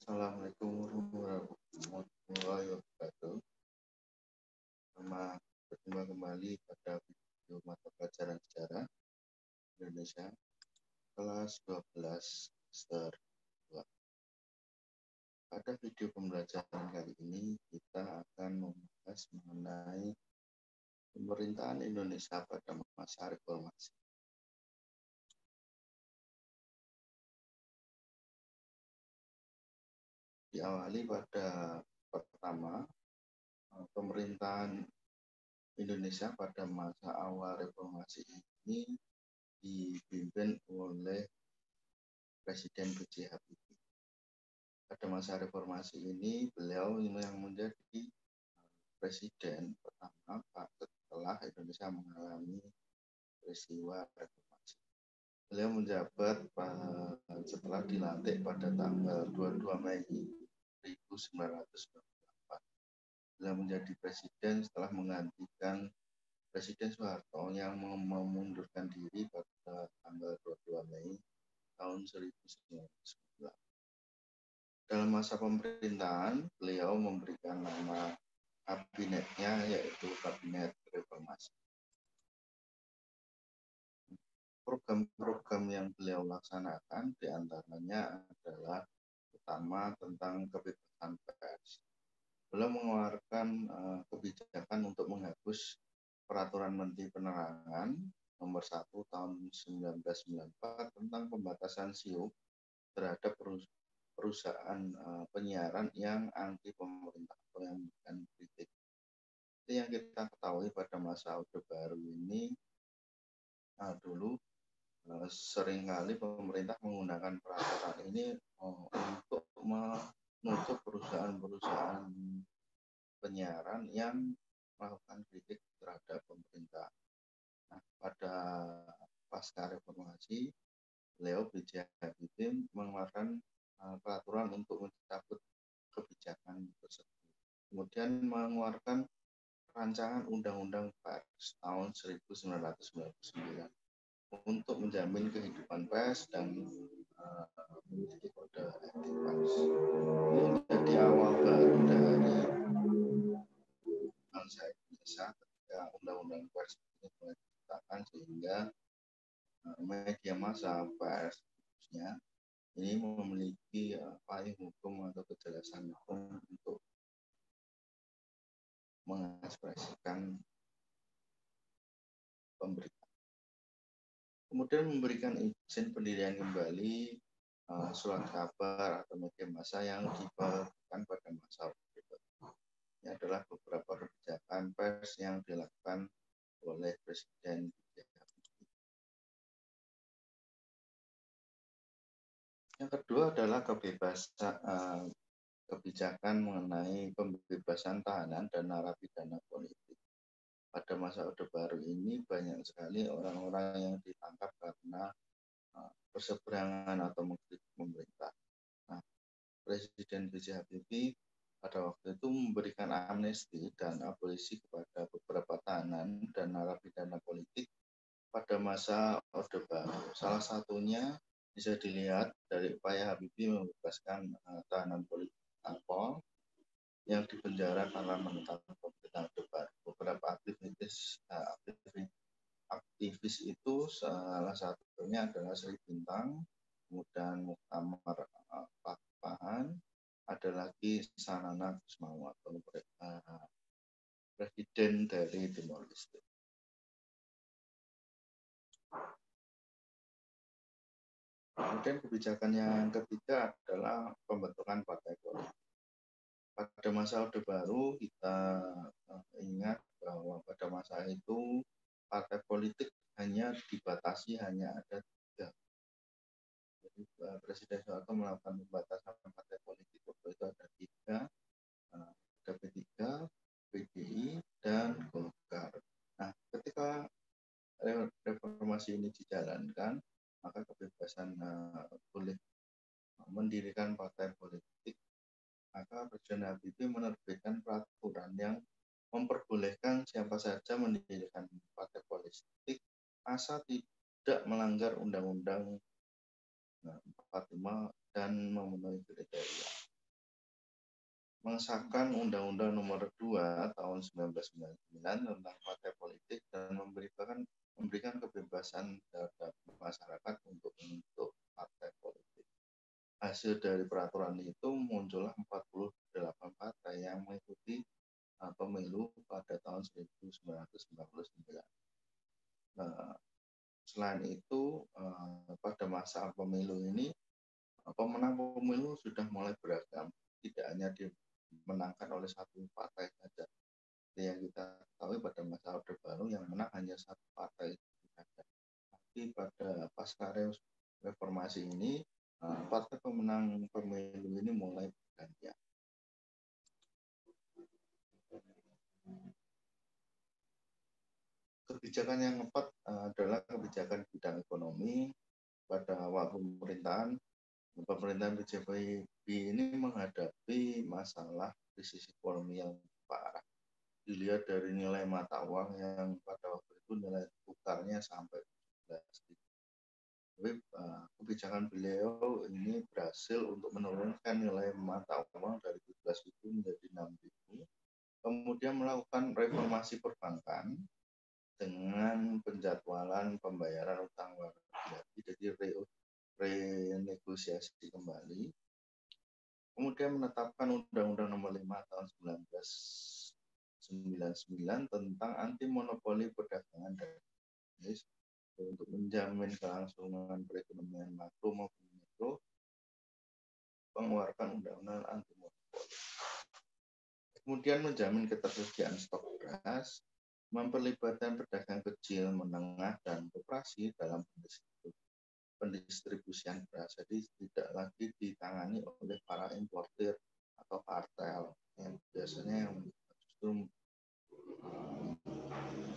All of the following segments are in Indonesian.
Assalamualaikum warahmatullahi wabarakatuh. Selamat berjumpa kembali pada video mata pelajaran sejarah Indonesia kelas 12 semester 2. Pada video pembelajaran kali ini kita akan membahas mengenai pemerintahan Indonesia pada masa reformasi. Diawali pada pertama pemerintahan Indonesia pada masa awal reformasi ini dipimpin oleh Presiden B.J. Habibie. Pada masa reformasi ini beliau yang menjadi presiden pertama setelah Indonesia mengalami peristiwa reformasi. Beliau menjabat setelah dilantik pada tanggal 22 Mei 1994. Beliau menjadi presiden setelah menggantikan Presiden Soeharto yang memundurkan diri pada tanggal 22 Mei tahun 1990. Dalam masa pemerintahan, beliau memberikan nama kabinetnya yaitu Kabinet Reformasi. Program-program yang beliau laksanakan diantaranya adalah pertama tentang kebebasan pers. Beliau mengeluarkan kebijakan untuk menghapus Peraturan Menteri Penerangan nomor 1 tahun 1994 tentang pembatasan SIUP terhadap perusahaan penyiaran yang anti pemerintah atau yang bukan kritik. Itu yang kita ketahui pada masa Orde Baru ini dulu seringkali pemerintah menggunakan peraturan ini untuk menutup perusahaan-perusahaan penyiaran yang melakukan kritik terhadap pemerintah. Nah, pada pasca reformasi, beliau B.J. Habibie mengeluarkan peraturan untuk mencabut kebijakan tersebut. Kemudian mengeluarkan rancangan Undang-Undang Pers tahun 1999 untuk menjamin kehidupan pers dan memiliki kode etik pers. Ini menjadi awal baru dari bangsa Indonesia ketika Undang-Undang Pers ini mulai diciptakan sehingga media massa pers khususnya ini memiliki payung hukum atau kejelasan hukum untuk mengekspresikan pemberitaan. Kemudian memberikan izin pendirian kembali surat kabar atau media massa yang diberikan pada masa Orde Baru. Ini adalah beberapa kebijakan pers yang dilakukan oleh Presiden B.J. Habibie. Yang kedua adalah kebijakan mengenai pembebasan tahanan dan narapidana politik. Pada masa Orde Baru ini banyak sekali orang-orang yang ditangkap karena berseberangan atau mengkritik pemerintah. Nah, Presiden B.J. Habibie pada waktu itu memberikan amnesti dan abolisi kepada beberapa tahanan dan narapidana politik pada masa Orde Baru. Salah satunya bisa dilihat dari upaya Habibie membebaskan tahanan politik Akpol yang dipenjara karena menentang pemerintah Orde Baru. Beberapa aktivis itu salah satunya adalah Sri Bintang, kemudian Muktamar Pakpahan, ada lagi Sanana Kusmawa, presiden dari Timor Leste. Kemudian kebijakan yang ketiga adalah pembentukan partai politik. Pada masa Orde Baru kita ingat bahwa pada masa itu partai politik dibatasi hanya ada 3. Jadi Presiden Soeharto melakukan pembatasan partai politik waktu itu ada 3, ada P3, PDI, dan Golkar. Nah, ketika reformasi ini dijalankan, maka kebebasan boleh mendirikan partai politik, maka Presiden Habibie menerbitkan peraturan yang memperbolehkan siapa saja mendirikan partai politik asal tidak melanggar Undang-Undang 45 dan memenuhi kriteria. mengesahkan Undang-Undang Nomor 2 Tahun 1999 tentang partai politik dan memberikan kebebasan terhadap masyarakat untuk membentuk partai politik. Hasil dari peraturan itu muncullah 48 partai yang mengikuti pemilu pada tahun 1999. Nah, selain itu, pada masa pemilu ini, pemenang pemilu sudah mulai beragam, tidak hanya dimenangkan oleh satu partai saja. Seperti yang kita ketahui pada masa Orde Baru yang menang hanya satu partai saja. Tapi pada pasca reformasi ini, partai pemenang pemilu ini mulai bergantian. Kebijakan yang tepat adalah kebijakan bidang ekonomi. Pada waktu pemerintahan BJP ini menghadapi masalah krisis ekonomi yang parah. Dilihat dari nilai mata uang yang pada waktu itu nilai tukarnya sampai 17.000. Tapi kebijakan beliau ini berhasil untuk menurunkan nilai mata uang dari 17.000 menjadi 6.000. Kemudian melakukan reformasi perbankan dengan penjadwalan pembayaran utang luar negeri, jadi renegosiasi kembali. Kemudian menetapkan Undang-Undang Nomor 5 Tahun 1999 tentang anti monopoli perdagangan dan bisnis untuk menjamin kelangsungan perekonomian makro maupun mikro, mengeluarkan undang-undang anti monopoli. Kemudian menjamin ketersediaan stok beras, memperlibatkan pedagang kecil, menengah, dan koperasi dalam pendistribusian beras. Jadi tidak lagi ditangani oleh para importir atau kartel yang biasanya yang justru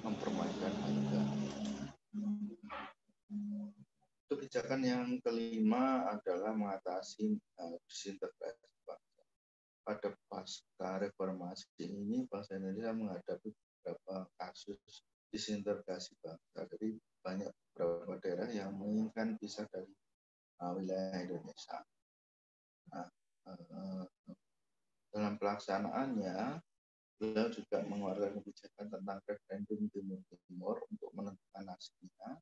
mempermainkan harga. Kebijakan yang kelima adalah mengatasi disintegrasi bangsa. Pada pasca reformasi ini, bangsa Indonesia menghadapi beberapa kasus disintegrasi bangsa. Jadi banyak beberapa daerah yang menginginkan pisah dari wilayah Indonesia. Nah, dalam pelaksanaannya, beliau juga mengeluarkan kebijakan tentang referendum Timur untuk menentukan nasibnya,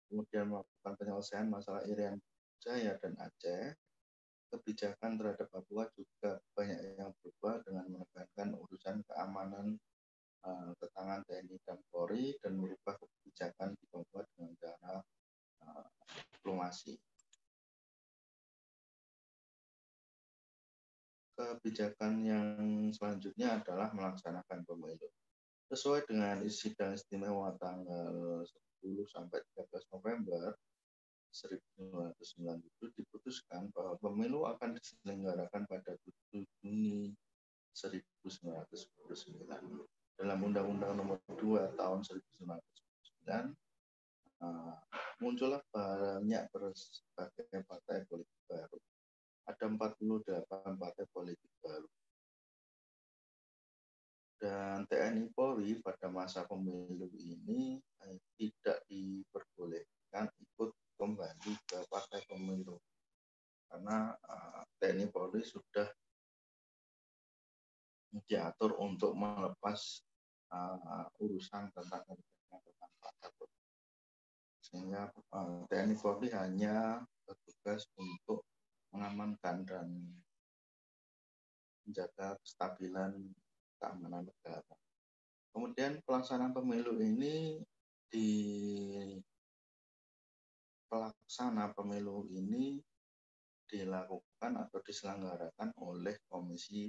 kemudian melakukan penyelesaian masalah Irian Jaya dan Aceh. Kebijakan terhadap Papua juga banyak yang berubah dengan menekankan urusan keamanan ke tangan TNI dan Polri dan merubah kebijakan di Papua dengan cara diplomasi. Kebijakan yang selanjutnya adalah melaksanakan pemilu. Sesuai dengan sidang istimewa tanggal 10 sampai 13 November 1997 diputuskan bahwa pemilu akan diselenggarakan pada 7 Juni 1999. Dalam Undang-Undang Nomor 2 Tahun 1999 muncullah banyak berbagai partai politik baru. Ada 48 partai politik baru. Dan TNI Polri pada masa pemilu ini tidak diperbolehkan ikut kembali ke partai pemilu karena TNI Polri sudah diatur untuk melepas urusan tentang partai politik, sehingga TNI Polri hanya bertugas untuk mengamankan dan menjaga kestabilan keamanan negara. Kemudian pelaksanaan pemilu ini dilakukan atau diselenggarakan oleh Komisi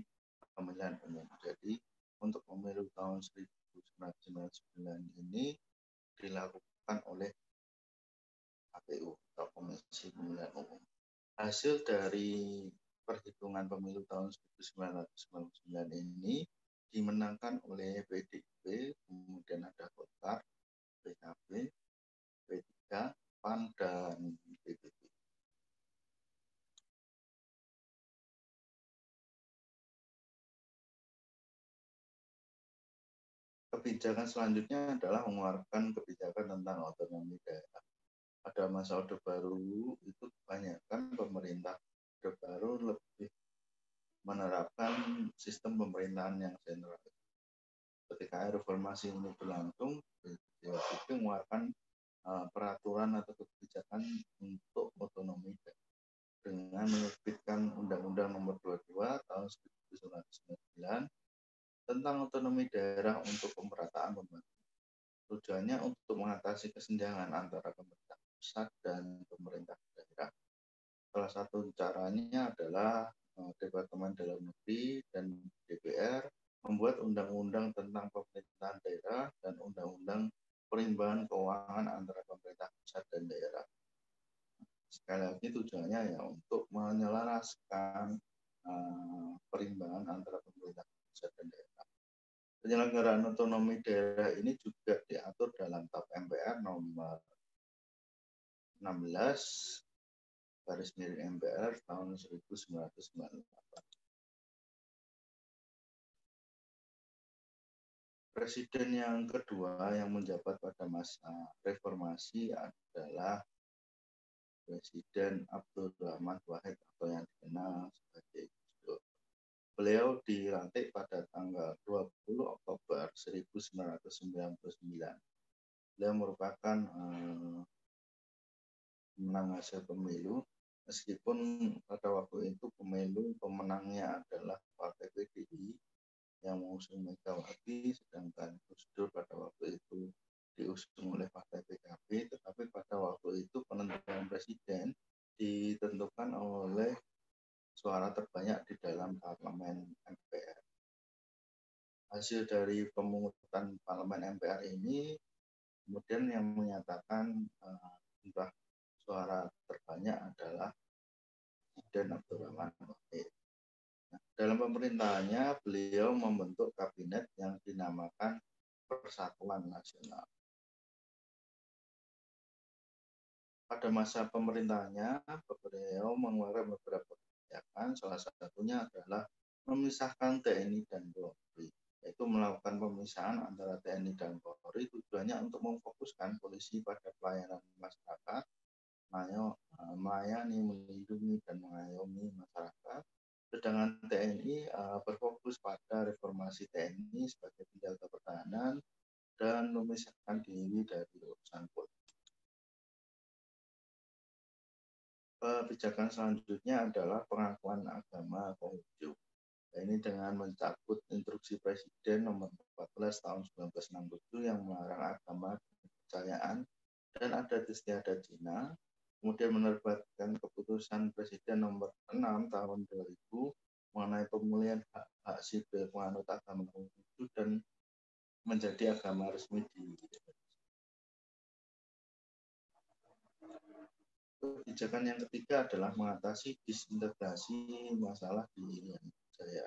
Pemilihan Umum. Jadi untuk pemilu tahun 1999 ini dilakukan oleh KPU atau Komisi Pemilihan Umum. Hasil dari perhitungan pemilu tahun 1999 ini dimenangkan oleh PDIP, kemudian ada Golkar, PKB, P3, PAN, dan PBB. Kebijakan selanjutnya adalah mengeluarkan kebijakan tentang otonomi daerah. Pada masa Orde Baru itu kebanyakan pemerintah Orde Baru lebih menerapkan menerapkan sistem pemerintahan yang sentral. Ketika reformasi ini berlangsung, beliau itu mengeluarkan peraturan atau kebijakan untuk otonomi dengan menerbitkan Undang-Undang Nomor 22 tahun 1999 tentang otonomi daerah untuk pemerataan pembangunan. Tujuannya untuk mengatasi kesenjangan antara pemerintah pusat dan pemerintah daerah. Salah satu caranya adalah Departemen Dalam Negeri dan DPR membuat undang-undang tentang pemerintahan daerah dan undang-undang perimbangan keuangan antara pemerintah pusat dan daerah. Sekali lagi tujuannya ya untuk menyelaraskan perimbangan antara pemerintah pusat dan daerah. Penyelenggaraan otonomi daerah ini juga diatur dalam TAP MPR nomor 16 garis miring MPR tahun 1998. Presiden yang kedua yang menjabat pada masa reformasi adalah Presiden Abdul Rahman Wahid atau yang dikenal sebagai Gus Dur. Beliau dilantik pada tanggal 20 Oktober 1999. Beliau merupakan pemenang hasil pemilu, meskipun pada waktu itu pemilu pemenangnya adalah Partai PDI yang mengusung Megawati, sedangkan Gus Dur pada waktu itu diusung oleh Partai PKB, tetapi pada waktu itu penentuan presiden ditentukan oleh suara terbanyak di dalam parlemen MPR. Hasil dari pemungutan parlemen MPR ini kemudian yang menyatakan jumlah suara terbanyak adalah Presiden Abdurrahman Wahid. Nah, dalam pemerintahannya beliau membentuk kabinet yang dinamakan Persatuan Nasional. Pada masa pemerintahannya, beliau mengeluarkan beberapa kebijakan, salah satunya adalah memisahkan TNI dan Polri, yaitu melakukan pemisahan antara TNI dan Polri tujuannya untuk memfokuskan polisi pada pelayanan masyarakat, melayani, melindungi, dan mengayomi masyarakat. Sedangkan TNI berfokus pada reformasi TNI sebagai penjaga pertahanan dan memisahkan diri dari urusan politik. Kebijakan selanjutnya adalah pengakuan agama Konghucu. Ini dengan mencabut instruksi Presiden nomor 14 tahun 1967 yang melarang agama kepercayaan dan adat istiadat Cina, kemudian menerbitkan keputusan Presiden nomor 6 tahun 2000 mengenai pemulihan hak sipil penganut agama Konghucu dan menjadi agama resmi di Indonesia. Kebijakan yang ketiga adalah mengatasi disintegrasi masalah di Irian Jaya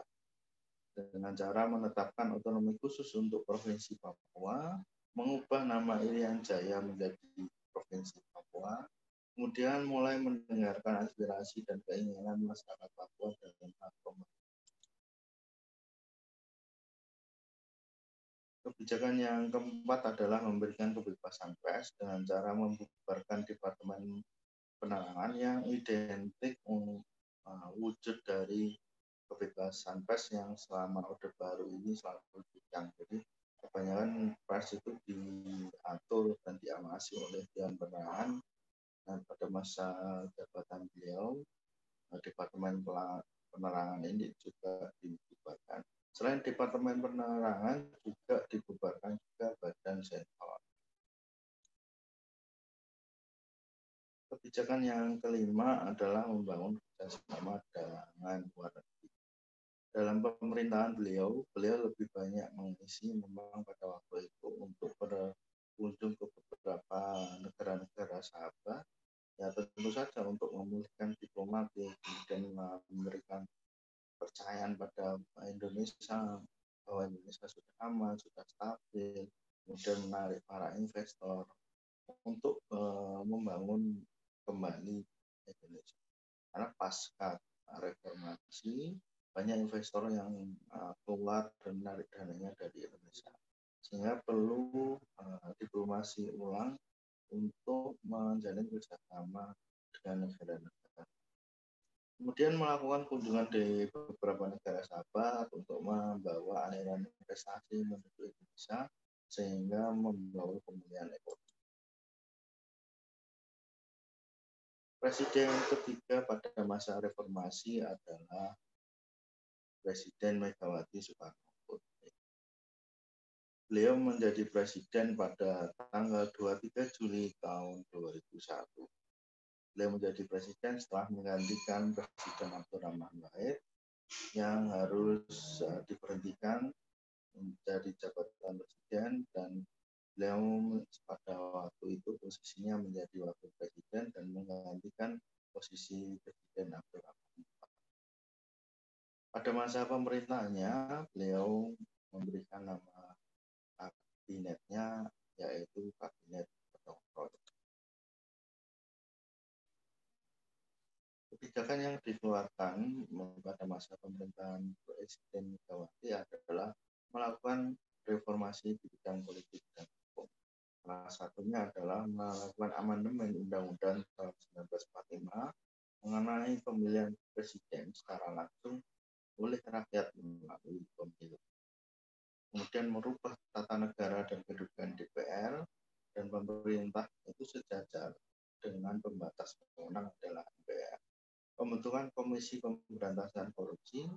dengan cara menetapkan otonomi khusus untuk Provinsi Papua, mengubah nama Irian Jaya menjadi Provinsi Papua, kemudian mulai mendengarkan aspirasi dan keinginan masyarakat Papua dalam hal pemerintah. Kebijakan yang keempat adalah memberikan kebebasan pers dengan cara membubarkan Departemen Penerangan yang identik wujud dari kebebasan pers yang selama Orde Baru ini selalu dipegang. Jadi kebanyakan pers itu diatur dan diawasi oleh Dewan Penerangan, dan pada masa jabatan beliau Departemen Penerangan ini juga dibubarkan. Selain Departemen Penerangan juga dibubarkan juga Badan Sentral. Kebijakan yang kelima adalah membangun kerjasama dengan luar negeri. Dalam pemerintahan beliau lebih banyak mengisi memang pada waktu itu untuk berkunjung ke beberapa negara-negara sahabat, ya tentu saja untuk memulihkan diplomatik dan memberikan kepercayaan pada Indonesia bahwa Indonesia sudah aman, sudah stabil, kemudian menarik para investor untuk membangun kembali Indonesia. Karena pasca reformasi banyak investor yang keluar dan menarik dananya dari Indonesia, sehingga perlu diplomasi ulang untuk menjalin kerjasama dengan negara-negara. Kemudian melakukan kunjungan di beberapa negara sahabat untuk membawa aliran investasi menuju Indonesia sehingga membawa pemulihan ekonomi. Presiden ketiga pada masa reformasi adalah Presiden Megawati Soekarno Putri. Beliau menjadi presiden pada tanggal 23 Juli tahun 2001. Beliau menjadi presiden setelah menggantikan Presiden Abdurrahman Wahid yang harus diberhentikan dari jabatan presiden, dan beliau pada waktu itu posisinya menjadi wakil presiden dan menggantikan posisi Presiden Abdurrahman. Pada masa pemerintahnya, beliau memberikan nama kabinetnya yaitu Kabinet Petroleum. Kebijakan yang dikeluarkan pada masa pemerintahan Presiden Megawati adalah melakukan reformasi di bidang politik dan hukum. Salah satunya adalah melakukan amandemen Undang-Undang tahun 1945 mengenai pemilihan presiden secara langsung oleh rakyat melalui pemilu. Kemudian merubah tata negara dan kedudukan DPR dan pemerintah itu sejajar dengan pembatas wewenang adalah MPR. Pembentukan Komisi Pemberantasan Korupsi,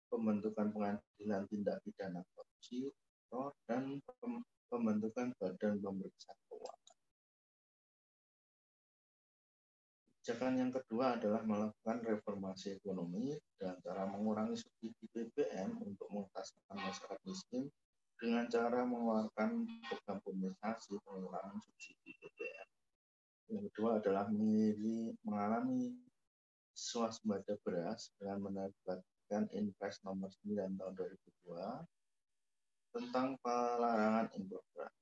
pembentukan Pengadilan Tindak Pidana Korupsi, dan pembentukan Badan Pemeriksa Keuangan. Kebijakan yang kedua adalah melakukan reformasi ekonomi dengan cara mengurangi subsidi BBM untuk mengentaskan masyarakat miskin dengan cara mengeluarkan program kompensasi pengurangan subsidi BBM. Yang kedua adalah mengalami swasembada beras dengan menerbitkan Inpres nomor 9 tahun 2002 tentang pelarangan impor beras.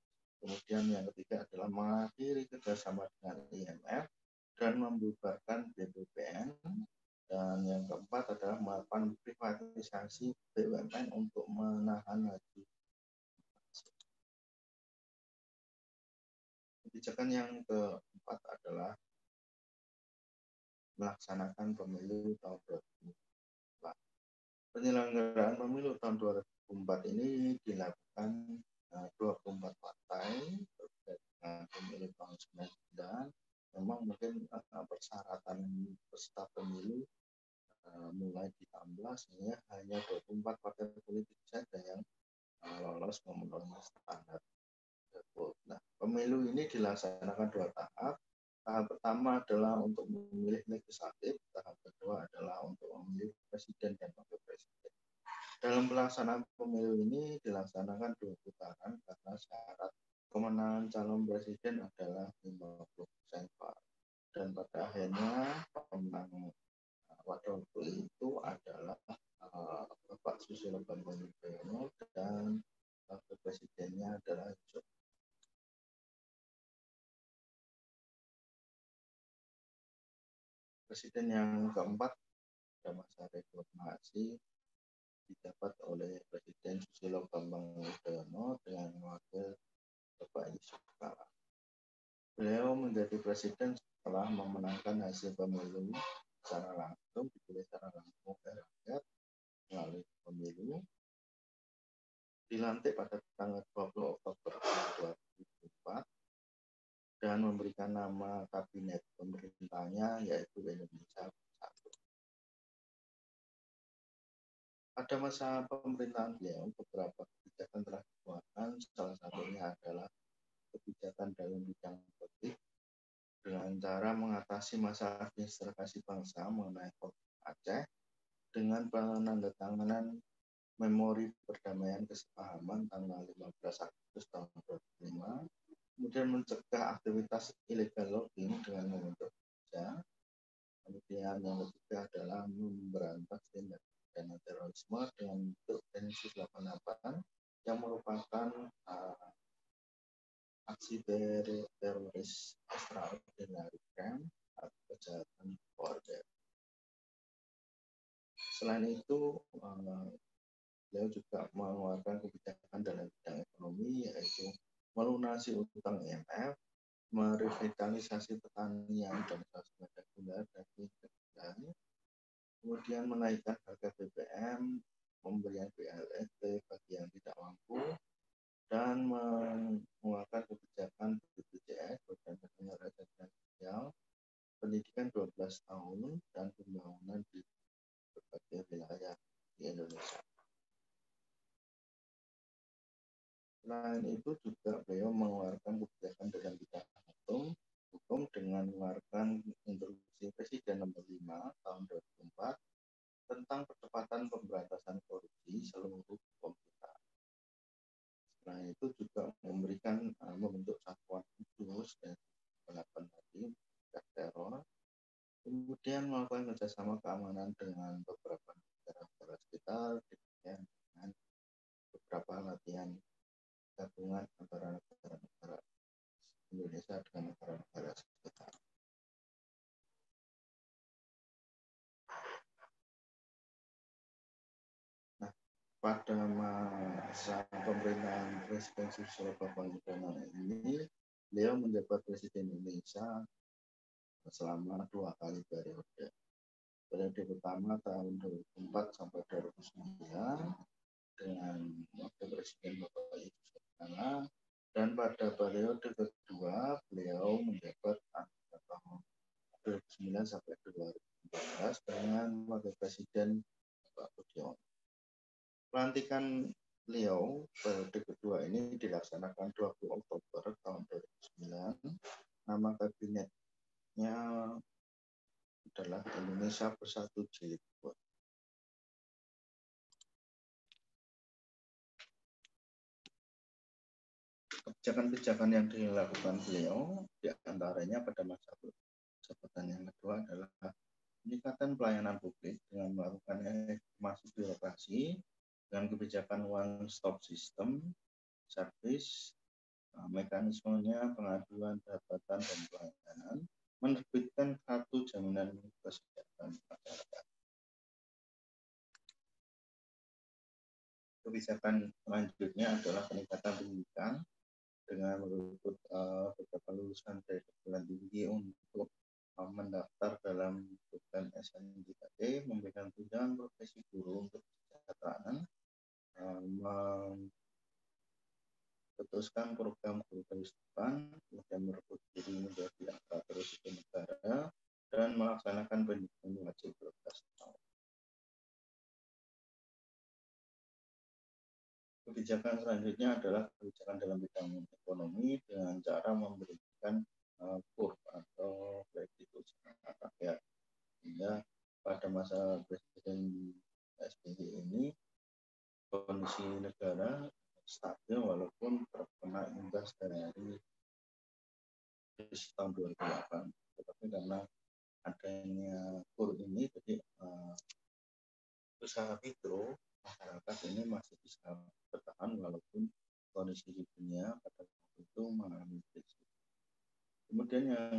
Kemudian yang ketiga adalah mengakhiri kerjasama dengan IMF dan membubarkan BPPN. Dan yang keempat adalah melakukan privatisasi BUMN untuk menahan laju. Kebijakan yang keempat adalah melaksanakan pemilu tahun 2004. Penyelenggaraan pemilu tahun 2004 ini dilakukan 24 partai terkait dengan pemilu tahun 99. Memang mungkin persyaratan peserta pemilu mulai ditambah sehingga hanya 24 partai politik saja yang lolos memenuhi standar tersebut. Nah, pemilu ini dilaksanakan 2 tahap. Tahap pertama adalah untuk memilih legislatif, tahap kedua adalah untuk memilih presiden dan wakil presiden. Dalam pelaksanaan pemilu ini dilaksanakan 2 putaran karena syarat kemenangan calon presiden adalah 50% Pak. Dan pada akhirnya pemenang pada waktu itu adalah Bapak Susilo Bambang Yudhoyono dan wakil presidennya adalah Yusuf. Presiden yang keempat pada masa reformasi didapat oleh Presiden Susilo Bambang Yudhoyono dengan wakil Bapak Yusuf Kala. Beliau menjadi presiden setelah memenangkan hasil pemilu secara langsung, dipilih secara langsung oleh rakyat melalui pemilu, dilantik pada tanggal 20 Oktober 2004 dan memberikan nama kabinet pemerintahnya yaitu Indonesia Bersatu. Pada masa pemerintahan beliau, beberapa kebijakan telah dikeluarkan, salah satunya adalah kebijakan dalam bidang politik dengan cara mengatasi masalah administrasi bangsa mengenai Aceh dengan penandatanganan Memori Perdamaian Kesepahaman tanggal 15 Agustus tahun 2005, kemudian mencegah aktivitas illegal logging dengan membentuk kerja. Kemudian yang ketiga adalah memberantas tindak pidana terorisme dengan bentuk Densus 88 yang merupakan aksi teroris extraordinary crime atau kejahatan border. Selain itu, beliau juga mengeluarkan kebijakan dalam bidang ekonomi yaitu melunasi utang IMF, merevitalisasi pertanian dan swasembada gula dan minyak, kemudian menaikkan harga BBM, pemberian BLT bagi yang tidak mampu, dan mengeluarkan kebijakan BPJS, program penyelenggara jaminan sosial, pendidikan 12 tahun, dan pembangunan di berbagai wilayah di Indonesia. Selain itu juga beliau mengeluarkan kebijakan dalam bidang hukum dengan mengeluarkan instruksi Presiden nomor 5 tahun 2004 tentang percepatan pemberantasan korupsi seluruh pemerintahan. Selain itu juga membentuk satuan khusus dan melakukan tadi teror, kemudian melakukan kerjasama keamanan dengan beberapa negara sekitar dengan beberapa latihan gabungan antara negara-negara Indonesia dengan negara-negara sekitar. Nah, pada masa pemerintahan Presiden Susilo Bambang Yudhoyono ini, beliau menjabat Presiden Indonesia selama 2 kali periode. Periode pertama tahun 2004 sampai 2009 dengan Wakil Presiden Bapak Yusuf Kala, dan pada periode kedua beliau menjabat antara tahun 2009 sampai 2014 dengan Wakil Presiden Pak Budiono. Pelantikan beliau periode kedua ini dilaksanakan 20 Oktober tahun 2009. Nama kabinetnya adalah Indonesia Bersatu Jilid 2. Kebijakan-kebijakan yang dilakukan beliau diantaranya pada masa jabatan yang kedua adalah peningkatan pelayanan publik dengan melakukan reformasi birokrasi dengan kebijakan one stop system service, mekanismenya pengaduan jabatan dan pelayanan, menerbitkan kartu jaminan kesehatan masyarakat. Kebijakan selanjutnya adalah peningkatan pendidikan dengan merekrut beberapa lulusan dari perguruan tinggi untuk mendaftar dalam program SNMPTN, memberikan tunjangan profesi guru untuk kesejahteraan, memutuskan program guru terus depan, kemudian merekrut diri menjadi aparatur sipil negara, dan melaksanakan pendidikan wajib 12 tahun. Kebijakan selanjutnya adalah kebijakan dalam bidang ekonomi dengan cara memberikan KUR atau kredit usaha rakyat. Sehingga pada masa Presiden SBY ini kondisi negara stabil walaupun terkena imbas dari krisis tahun 2008. Tetapi karena adanya KUR ini, jadi usaha mikro masyarakat ini masih bisa bertahan walaupun kondisi di dunia pada waktu itu mengalami krisis. Kemudian yang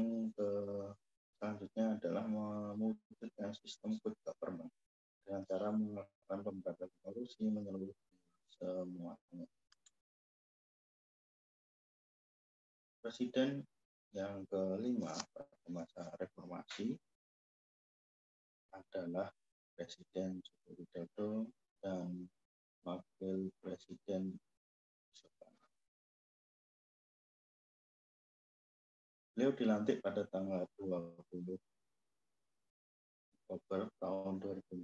selanjutnya adalah mewujudkan sistem good government dengan cara melakukan pemberantasan korupsi menyeluruh semuanya. Presiden yang kelima pada masa reformasi adalah Presiden Joko Widodo dan Wakil Presiden Yusuf Kala. Beliau dilantik pada tanggal 20 Oktober tahun 2014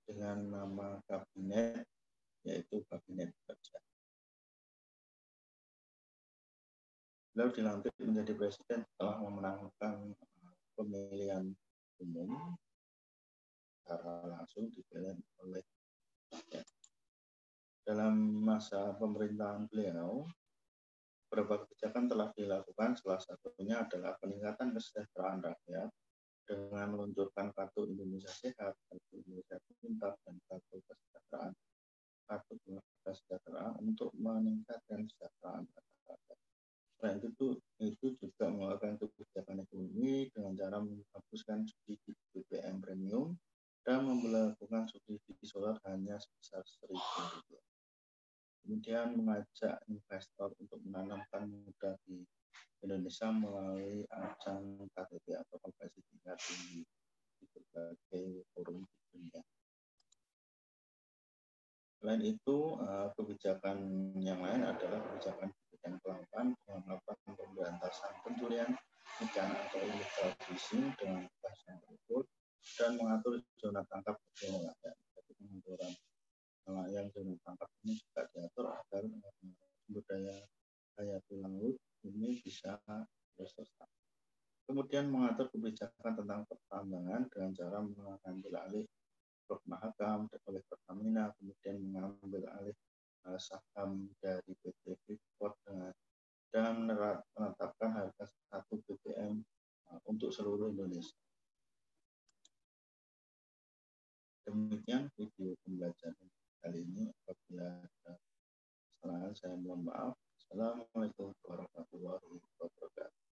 dengan nama kabinet yaitu Kabinet Kerja. Beliau dilantik menjadi presiden setelah memenangkan pemilihan umum secara langsung dipilih oleh rakyat. Dalam masa pemerintahan beliau, beberapa kebijakan telah dilakukan, salah satunya adalah peningkatan kesejahteraan rakyat dengan meluncurkan kartu Indonesia Sehat, kartu Indonesia Pintar, dan kartu kesejahteraan untuk meningkatkan kesejahteraan rakyat. Selain itu juga mengeluarkan kebijakan ekonomi dengan cara menghapuskan subsidi BBM premium dan memperlakukan subsidi solar hanya sebesar Rp1.000. Kemudian mengajak investor untuk menanamkan modal di Indonesia melalui ajang KTT atau konferensi tingkat tinggi di berbagai forum Selain itu, kebijakan yang lain adalah kebijakan di bidang kelautan yang melakukan pemberantasan pencurian ikan atau illegal fishing dengan bahasan tersebut dan mengatur zona tangkap bagi nelayan. Jadi pengaturan nelayan zona tangkap ini juga diatur agar sumber daya hayati laut ini bisa terus. Kemudian mengatur kebijakan tentang pertambangan dengan cara mengambil alih Prof. Mahakam oleh Pertamina, kemudian mengambil alih saham dari PT Freeport dan menetapkan harga 1 BBM untuk seluruh Indonesia. Demikian video pembelajaran kali ini. Apabila ada kesalahan, saya mohon maaf. Assalamualaikum warahmatullahi wabarakatuh.